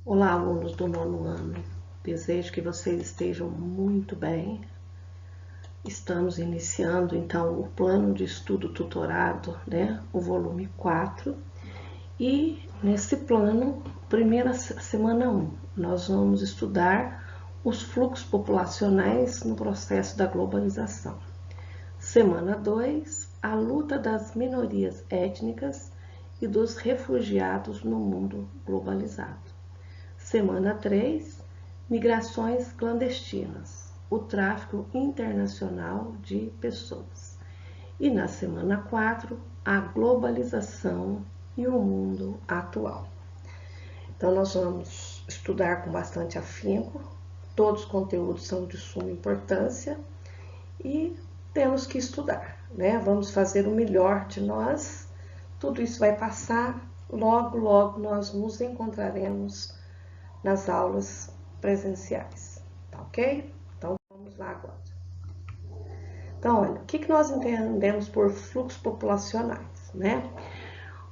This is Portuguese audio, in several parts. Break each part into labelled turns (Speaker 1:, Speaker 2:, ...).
Speaker 1: Olá, alunos do nono ano. Desejo que vocês estejam muito bem. Estamos iniciando, então, o plano de estudo tutorado, o volume 4. E nesse plano, primeira semana 1, nós vamos estudar os fluxos populacionais no processo da globalização. Semana 2, a luta das minorias étnicas e dos refugiados no mundo globalizado. Semana 3, migrações clandestinas, o tráfico internacional de pessoas. E na semana 4, a globalização e o mundo atual. Então, nós vamos estudar com bastante afinco, todos os conteúdos são de suma importância e temos que estudar, Vamos fazer o melhor de nós, tudo isso vai passar, logo, logo nós nos encontraremos nas aulas presenciais, tá ok? Então, vamos lá agora. Então, olha, o que nós entendemos por fluxos populacionais,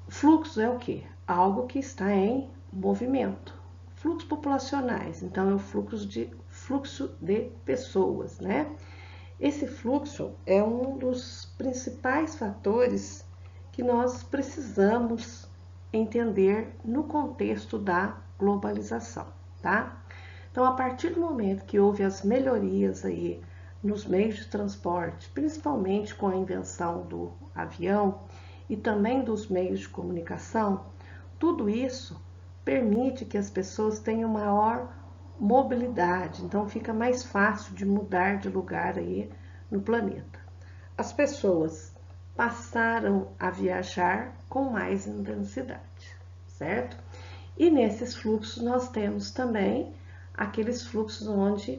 Speaker 1: Fluxo é o quê? Algo que está em movimento. Fluxos populacionais, então, é o fluxo de pessoas, Esse fluxo é um dos principais fatores que nós precisamos entender no contexto da globalização, tá? Então, a partir do momento que houve as melhorias aí nos meios de transporte, principalmente com a invenção do avião e também dos meios de comunicação, tudo isso permite que as pessoas tenham maior mobilidade, então fica mais fácil de mudar de lugar aí no planeta. As pessoas passaram a viajar com mais intensidade, certo? E nesses fluxos nós temos também aqueles fluxos onde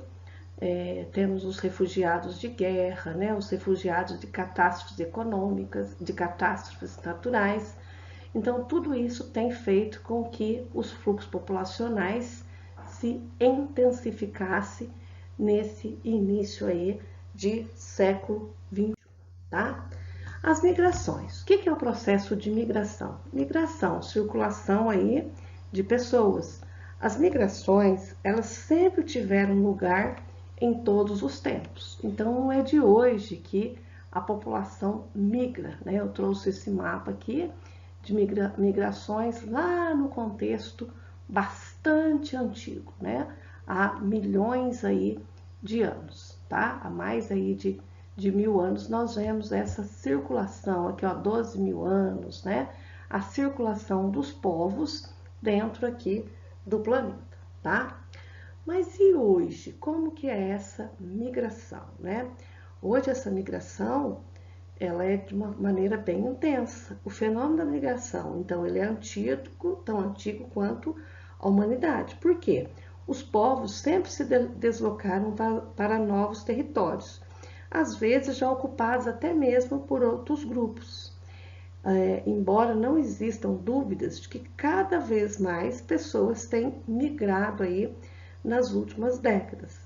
Speaker 1: temos os refugiados de guerra, os refugiados de catástrofes econômicas, de catástrofes naturais. Então, tudo isso tem feito com que os fluxos populacionais se intensificasse nesse início aí de século XXI, tá? As migrações. O que é o processo de migração? Migração, circulação aí de pessoas. As migrações, elas sempre tiveram lugar em todos os tempos. Então, não é de hoje que a população migra, Eu trouxe esse mapa aqui de migrações lá no contexto bastante antigo, Há milhões aí de anos, tá? Há mais aí de 1000 anos nós vemos essa circulação, aqui ó, 12 mil anos, A circulação dos povos dentro aqui do planeta, tá? Mas e hoje? Como que é essa migração, Hoje essa migração, ela é de uma maneira bem intensa. O fenômeno da migração, então, ele é antigo, tão antigo quanto a humanidade. Por quê? Os povos sempre se deslocaram para novos territórios, às vezes já ocupados até mesmo por outros grupos. Embora não existam dúvidas de que cada vez mais pessoas têm migrado aí nas últimas décadas.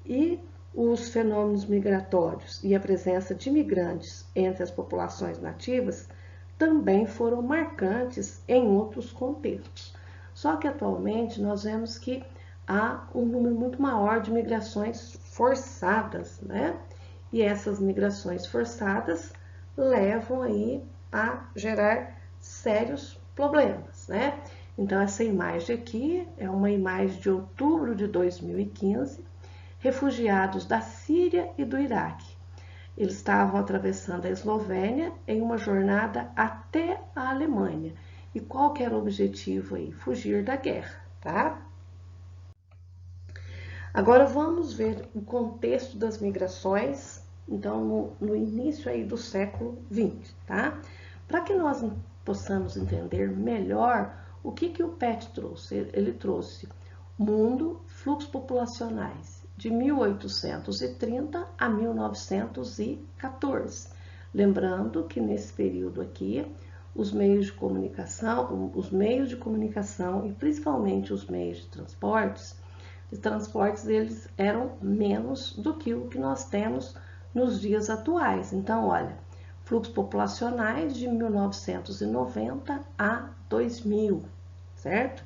Speaker 1: E os fenômenos migratórios e a presença de migrantes entre as populações nativas também foram marcantes em outros contextos. Só que atualmente nós vemos que há um número muito maior de migrações forçadas, E essas migrações forçadas levam aí a gerar sérios problemas, Então, essa imagem aqui é uma imagem de outubro de 2015, refugiados da Síria e do Iraque. Eles estavam atravessando a Eslovênia em uma jornada até a Alemanha. E qual que era o objetivo aí? Fugir da guerra, tá? Agora vamos ver o contexto das migrações, então no início aí do século XX, tá? Para que nós possamos entender melhor o que o PET trouxe. Ele trouxe Mundo, Fluxos Populacionais, de 1830 a 1914. Lembrando que nesse período aqui, os meios de comunicação e principalmente os meios de transportes eles eram menos do que o que nós temos nos dias atuais. Então, olha, fluxos populacionais de 1990 a 2000, certo?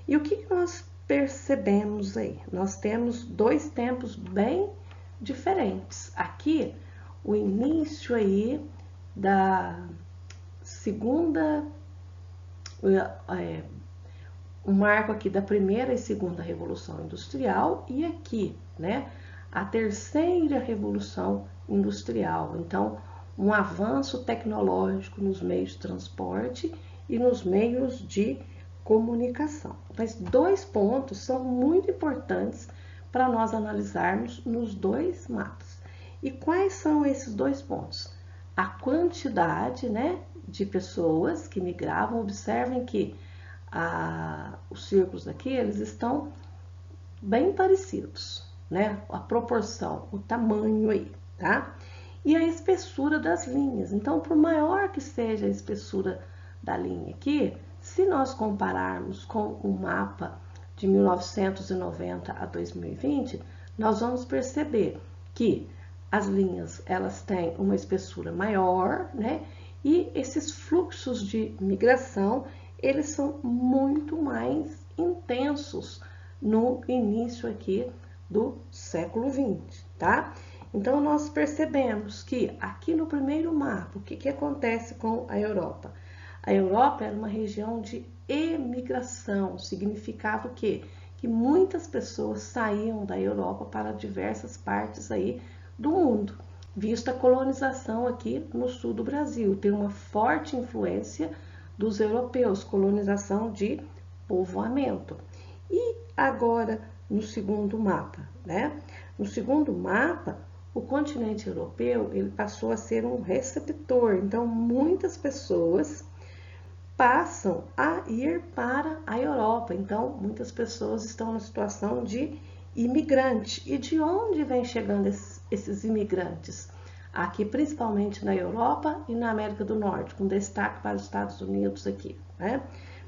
Speaker 1: E o que nós percebemos aí? Nós temos dois tempos bem diferentes. Aqui, o início aí da segunda, o marco aqui da primeira e segunda revolução industrial, e aqui, né, a terceira revolução industrial. Então, um avanço tecnológico nos meios de transporte e nos meios de comunicação. Mas dois pontos são muito importantes para nós analisarmos nos dois mapas. E quais são esses dois pontos? A quantidade, né, de pessoas que migravam. Observem que os círculos aqui, eles estão bem parecidos, né? A proporção, o tamanho aí, tá? E a espessura das linhas. Então, por maior que seja a espessura da linha aqui, se nós compararmos com o mapa de 1990 a 2020, nós vamos perceber que as linhas, elas têm uma espessura maior, né? E esses fluxos de migração, eles são muito mais intensos no início aqui do século XX, tá? Então, nós percebemos que aqui no primeiro mapa, o que acontece com a Europa? A Europa era uma região de emigração, significava o quê? Que muitas pessoas saíam da Europa para diversas partes aí do mundo, visto a colonização aqui no sul do Brasil. Tem uma forte influência dos europeus, colonização de povoamento. E agora, no segundo mapa, né? No segundo mapa, o continente europeu, ele passou a ser um receptor. Então, muitas pessoas passam a ir para a Europa. Então, muitas pessoas estão na situação de imigrante. E de onde vem chegando esses imigrantes? Aqui, principalmente na Europa e na América do Norte, com destaque para os Estados Unidos aqui, né?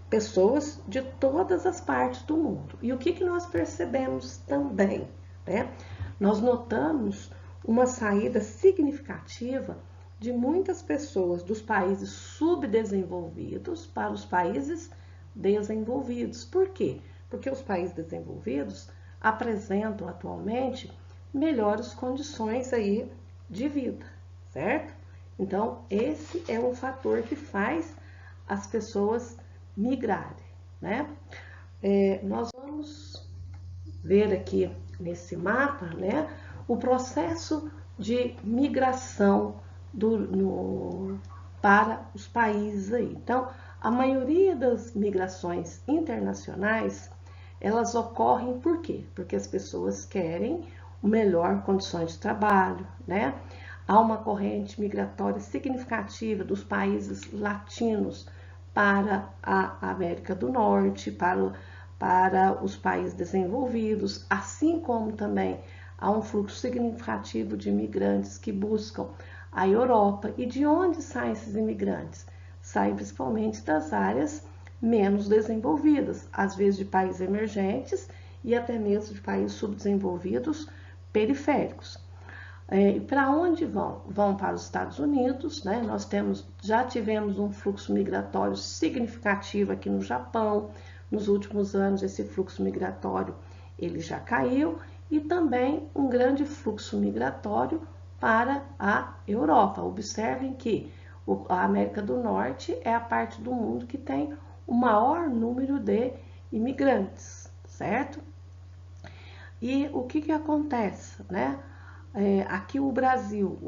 Speaker 1: Pessoas de todas as partes do mundo. E o que nós percebemos também, né? Nós notamos uma saída significativa de muitas pessoas dos países subdesenvolvidos para os países desenvolvidos. Por quê? Porque os países desenvolvidos apresentam atualmente melhores condições aí de vida, certo? Então, esse é um fator que faz as pessoas migrarem, né? Nós vamos ver aqui nesse mapa, né, o processo de migração para os países aí. Então, a maioria das migrações internacionais, elas ocorrem por quê? Porque as pessoas querem melhor condições de trabalho, né? Há uma corrente migratória significativa dos países latinos para a América do Norte, para os países desenvolvidos, assim como também há um fluxo significativo de imigrantes que buscam a Europa. E de onde saem esses imigrantes? Saem principalmente das áreas menos desenvolvidas, às vezes de países emergentes e até mesmo de países subdesenvolvidos periféricos. E para onde vão? Vão para os Estados Unidos, né? Nós já tivemos um fluxo migratório significativo aqui no Japão. Nos últimos anos, esse fluxo migratório ele já caiu, e também um grande fluxo migratório para a Europa. Observem que a América do Norte é a parte do mundo que tem o maior número de imigrantes, certo? E o que acontece, né? Aqui o Brasil,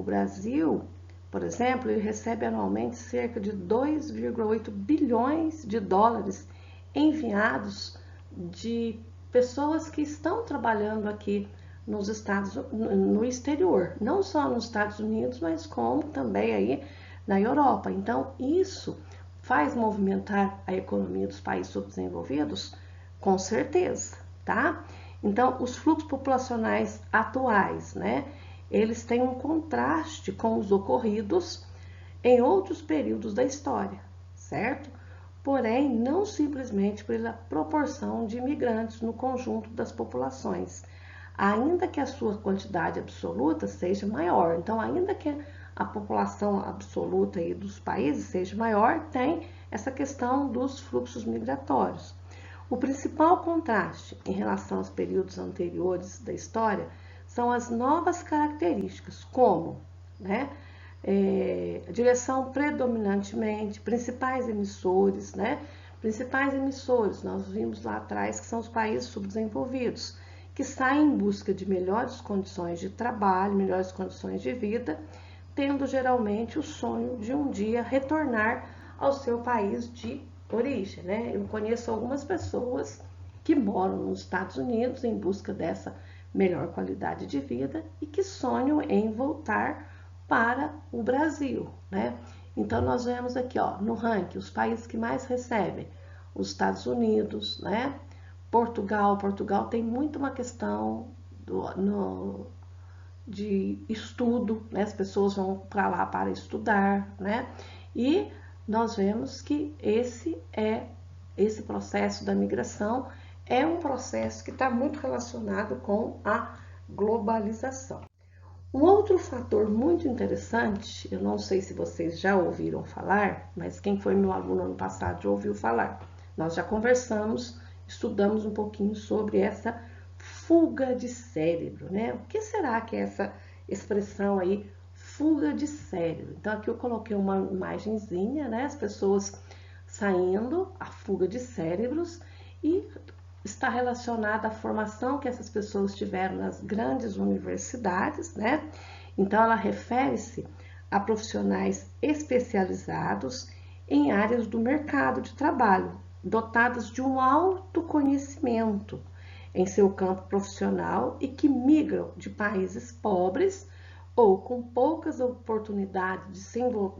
Speaker 1: por exemplo, ele recebe anualmente cerca de 2,8 bilhões de dólares enviados de pessoas que estão trabalhando aqui no exterior, não só nos Estados Unidos, mas como também aí na Europa. Então, isso faz movimentar a economia dos países subdesenvolvidos? Com certeza, tá? Então, os fluxos populacionais atuais, né, eles têm um contraste com os ocorridos em outros períodos da história, certo? Porém, não simplesmente pela proporção de imigrantes no conjunto das populações, ainda que a sua quantidade absoluta seja maior. Então, ainda que a população absoluta aí dos países seja maior, tem essa questão dos fluxos migratórios. O principal contraste em relação aos períodos anteriores da história são as novas características, como, né, a direção predominantemente, principais emissores, né? Principais emissores, nós vimos lá atrás que são os países subdesenvolvidos, que saem em busca de melhores condições de trabalho, melhores condições de vida, tendo geralmente o sonho de um dia retornar ao seu país de origem, né? Eu conheço algumas pessoas que moram nos Estados Unidos em busca dessa melhor qualidade de vida e que sonham em voltar para o Brasil, né? Então nós vemos aqui, ó, no ranking, os países que mais recebem, os Estados Unidos, né? Portugal tem muito uma questão de estudo, né? As pessoas vão para lá para estudar, né? E nós vemos que esse processo da migração é um processo que está muito relacionado com a globalização. Um outro fator muito interessante, eu não sei se vocês já ouviram falar, mas quem foi meu aluno ano passado já ouviu falar. Nós já conversamos, estudamos um pouquinho sobre essa fuga de cérebro, né? O que será que é essa expressão aí, fuga de cérebro? Então aqui eu coloquei uma imagenzinha, né? As pessoas saindo, a fuga de cérebros, e está relacionada à formação que essas pessoas tiveram nas grandes universidades, né? Então, ela refere-se a profissionais especializados em áreas do mercado de trabalho, dotados de um alto conhecimento em seu campo profissional e que migram de países pobres ou com poucas oportunidades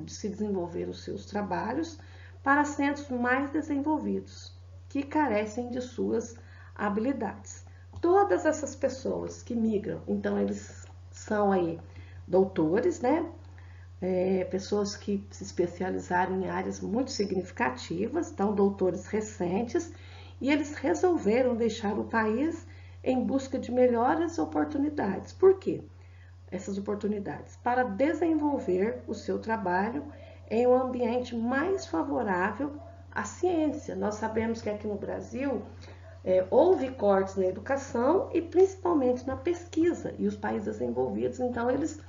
Speaker 1: de se desenvolver os seus trabalhos para centros mais desenvolvidos, que carecem de suas habilidades. Todas essas pessoas que migram, então eles são aí doutores, né? Pessoas que se especializaram em áreas muito significativas, então doutores recentes, e eles resolveram deixar o país em busca de melhores oportunidades. Por quê? Essas oportunidades para desenvolver o seu trabalho em um ambiente mais favorável à ciência. Nós sabemos que aqui no Brasil houve cortes na educação e principalmente na pesquisa, e os países desenvolvidos, então, eles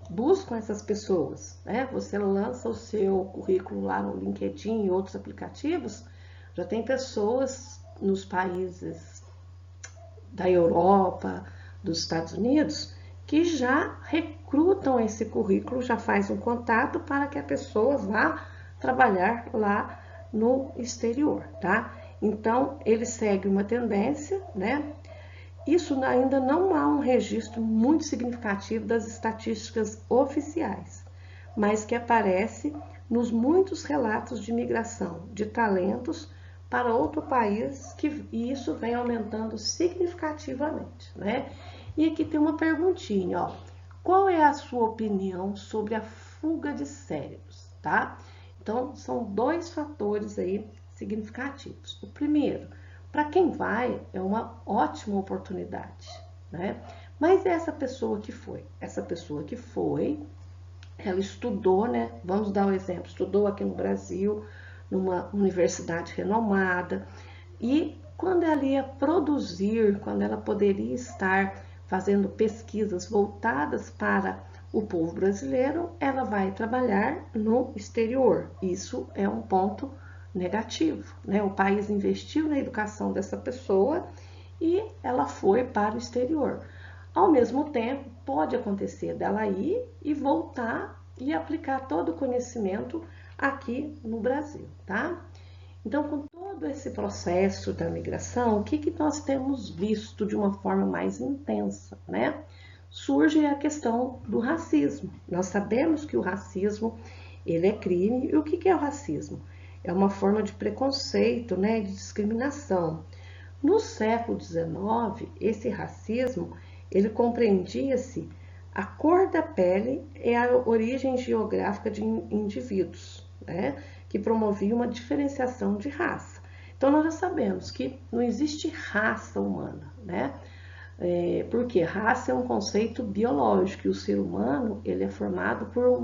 Speaker 1: buscam essas pessoas, né? Você lança o seu currículo lá no LinkedIn e outros aplicativos, já tem pessoas nos países da Europa, dos Estados Unidos, que já recrutam esse currículo, já faz um contato para que a pessoa vá trabalhar lá no exterior, tá? Então, ele segue uma tendência, né? Isso ainda não há um registro muito significativo das estatísticas oficiais, mas que aparece nos muitos relatos de migração de talentos para outro país, e isso vem aumentando significativamente, né? E aqui tem uma perguntinha, ó. Qual é a sua opinião sobre a fuga de cérebros, tá? Então, são dois fatores aí significativos. O primeiro, para quem vai, é uma ótima oportunidade, né? Mas essa pessoa que foi? Essa pessoa que foi, ela estudou, né? Vamos dar um exemplo, estudou aqui no Brasil, numa universidade renomada, e quando ela ia produzir, quando ela poderia estar fazendo pesquisas voltadas para o povo brasileiro, ela vai trabalhar no exterior. Isso é um ponto negativo, né? O país investiu na educação dessa pessoa e ela foi para o exterior. Ao mesmo tempo, pode acontecer dela ir e voltar e aplicar todo o conhecimento aqui no Brasil, tá? Então, com todo esse processo da migração, o que nós temos visto de uma forma mais intensa, né? Surge a questão do racismo. Nós sabemos que o racismo, ele é crime. E o que é o racismo? É uma forma de preconceito, né, de discriminação. No século XIX, esse racismo, ele compreendia-se a cor da pele e a origem geográfica de indivíduos, né, que promovia uma diferenciação de raça. Então, nós já sabemos que não existe raça humana, né? Porque raça é um conceito biológico e o ser humano, ele é formado por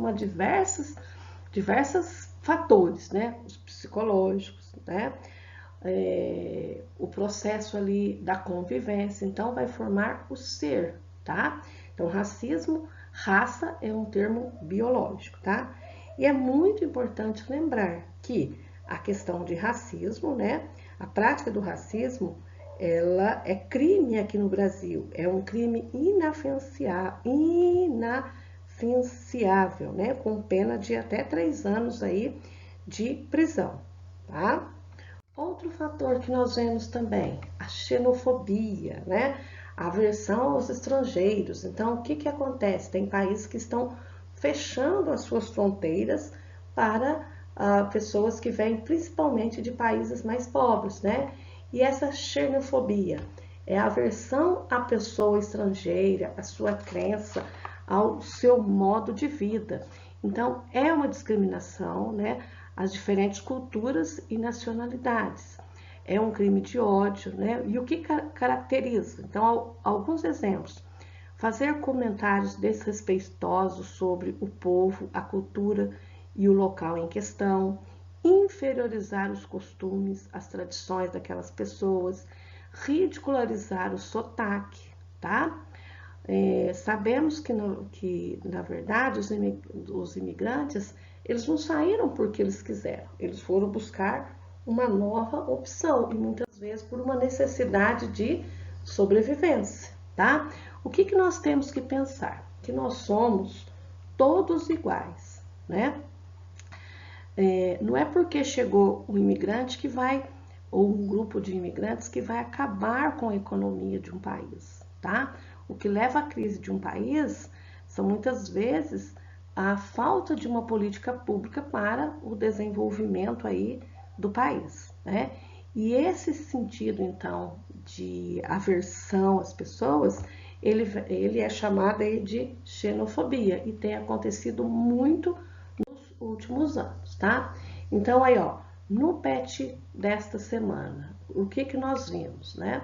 Speaker 1: diversos fatores, né? Os psicológicos, né? o processo ali da convivência, então vai formar o ser, tá? Então, racismo, raça é um termo biológico, tá? E é muito importante lembrar que a questão de racismo, né? A prática do racismo, ela é crime aqui no Brasil, é um crime inafiançável, né? Com pena de até 3 anos aí de prisão, tá? Outro fator que nós vemos também, a xenofobia, né? A aversão aos estrangeiros. Então, o que que acontece? Tem países que estão fechando as suas fronteiras para pessoas que vêm principalmente de países mais pobres, né? E essa xenofobia é a aversão à pessoa estrangeira, à sua crença, ao seu modo de vida. Então, é uma discriminação, né? As diferentes culturas e nacionalidades. É um crime de ódio, né? E o que caracteriza? Então, alguns exemplos. Fazer comentários desrespeitosos sobre o povo, a cultura e o local em questão, inferiorizar os costumes, as tradições daquelas pessoas, ridicularizar o sotaque, tá? Sabemos que, na verdade, os imigrantes, eles não saíram porque eles quiseram, eles foram buscar uma nova opção e muitas vezes por uma necessidade de sobrevivência, tá? O que que nós temos que pensar? Que nós somos todos iguais, né? Não é porque chegou um imigrante que vai, ou um grupo de imigrantes que vai acabar com a economia de um país, tá? O que leva à crise de um país são muitas vezes a falta de uma política pública para o desenvolvimento aí do país, né? E esse sentido, então, de aversão às pessoas, ele é chamado aí de xenofobia e tem acontecido muito nos últimos anos, tá? Então aí, ó, no PET desta semana, o que que nós vimos, né?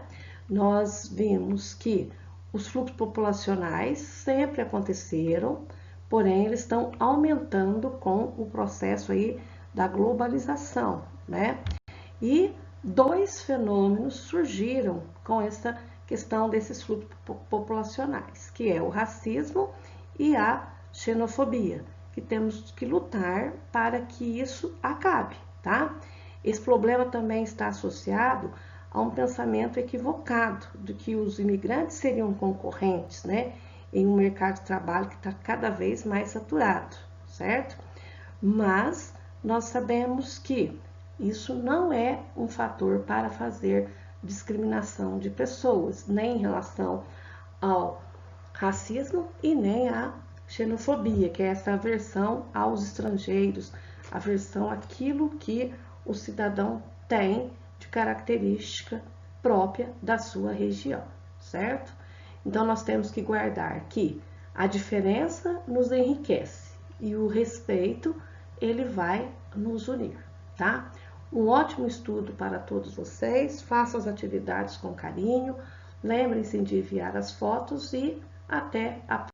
Speaker 1: Nós vimos que os fluxos populacionais sempre aconteceram, porém eles estão aumentando com o processo aí da globalização, né? E 2 fenômenos surgiram com essa questão desses fluxos populacionais, que é o racismo e a xenofobia, que temos que lutar para que isso acabe, tá? Esse problema também está associado a um pensamento equivocado de que os imigrantes seriam concorrentes, né, em um mercado de trabalho que está cada vez mais saturado, certo? Mas nós sabemos que isso não é um fator para fazer discriminação de pessoas, nem em relação ao racismo e nem à xenofobia, que é essa aversão aos estrangeiros, aversão àquilo que o cidadão tem de característica própria da sua região, certo? Então nós temos que guardar que a diferença nos enriquece e o respeito ele vai nos unir, tá? Um ótimo estudo para todos vocês, façam as atividades com carinho, lembrem-se de enviar as fotos e até a próxima.